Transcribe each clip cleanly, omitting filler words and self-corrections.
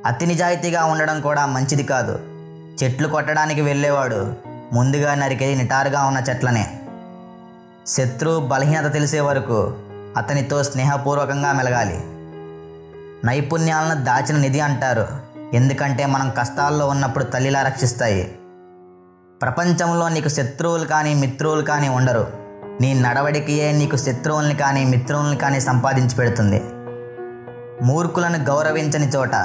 అతి నిజాయితీగా ఉండడం కూడా మంచిది కాదు. చెట్లు కొట్టడానికి వెళ్ళేవాడు ముందుగా నరికేది నిటారుగా ఉన్న చెట్లనే. శత్రువు బలహీనత తెలిసే వరకు అతనితో స్నేహపూర్వకంగా మెలగాలి. నైపుణ్యాలను దాచిన నిధి అంటారు, ఎందుకంటే మనం కష్టాల్లో ఉన్నప్పుడు తల్లిలా రక్షిస్తాయి. ప్రపంచంలో నీకు శత్రువులు కానీ మిత్రువులు కానీ ఉండరు. నీ నడవడికయే నీకు శత్రువుల్ని కానీ మిత్రువుల్ని కానీ సంపాదించి పెడుతుంది. మూర్ఖులను గౌరవించని చోట,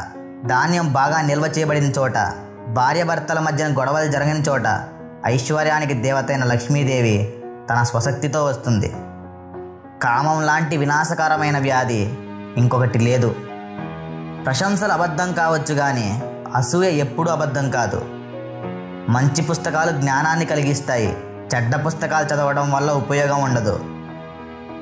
ధాన్యం బాగా నిల్వ చేయబడిన చోట, భార్యాభర్తల మధ్యన గొడవలు జరగని చోట ఐశ్వర్యానికి దేవతైన లక్ష్మీదేవి తన స్వశక్తితో వస్తుంది. కామం లాంటి వినాశకరమైన వ్యాధి ఇంకొకటి లేదు. ప్రశంసలు అబద్ధం కావచ్చు కానీ అసూయ ఎప్పుడూ అబద్ధం కాదు. మంచి పుస్తకాలు జ్ఞానాన్ని కలిగిస్తాయి. చెడ్డ పుస్తకాలు చదవడం వల్ల ఉపయోగం ఉండదు.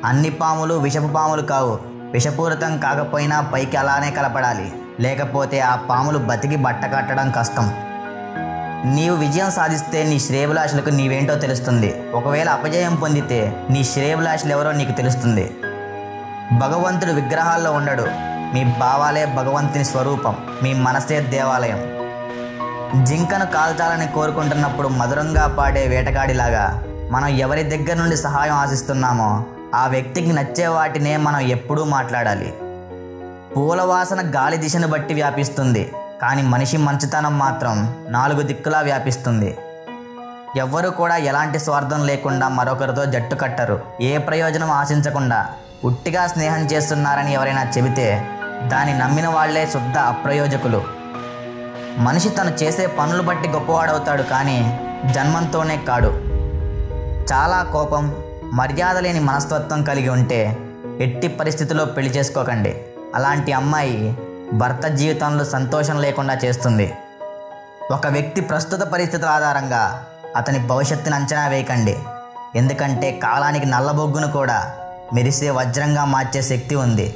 అన్ని పాములు విషపు పాములు కావు. విషపూరితం కాకపోయినా పైకి అలానే కలపడాలి, లేకపోతే ఆ పాములు బతికి బట్ట కట్టడం కష్టం. నీవు విజయం సాధిస్తే నీ శ్రేయభిలాషులకు నీవేంటో తెలుస్తుంది. ఒకవేళ అపజయం పొందితే నీ శ్రేయభిలాషులు ఎవరో నీకు తెలుస్తుంది. భగవంతుడు విగ్రహాల్లో ఉండడు. మీ భావాలే భగవంతుని స్వరూపం. మీ మనసే దేవాలయం. జింకను కాల్చాలని కోరుకుంటున్నప్పుడు మధురంగా పాడే వేటగాడిలాగా మనం ఎవరి దగ్గర నుండి సహాయం ఆశిస్తున్నామో ఆ వ్యక్తికి నచ్చే వాటినే మనం ఎప్పుడూ మాట్లాడాలి. పూల వాసన గాలి దిశను బట్టి వ్యాపిస్తుంది, కానీ మనిషి మంచితనం మాత్రం 4 దిక్కులా వ్యాపిస్తుంది. ఎవ్వరూ కూడా ఎలాంటి స్వార్థం లేకుండా మరొకరితో జట్టు కట్టరు. ఏ ప్రయోజనం ఆశించకుండా ఉట్టిగా స్నేహం చేస్తున్నారని ఎవరైనా చెబితే దాన్ని నమ్మిన వాళ్లే శుద్ధ అప్రయోజకులు. మనిషి తను చేసే పనులు బట్టి గొప్పవాడవుతాడు, కానీ జన్మంతోనే కాడు. చాలా కోపం, మర్యాద లేని మనస్తత్వం కలిగి ఉంటే ఎట్టి పరిస్థితుల్లో పెళ్లి చేసుకోకండి. అలాంటి అమ్మాయి భర్త జీవితంలో సంతోషం లేకుండా చేస్తుంది. ఒక వ్యక్తి ప్రస్తుత పరిస్థితుల ఆధారంగా అతని భవిష్యత్తుని అంచనా వేయకండి, ఎందుకంటే కాలానికి నల్లబొగ్గును కూడా మెరిసే వజ్రంగా మార్చే శక్తి ఉంది.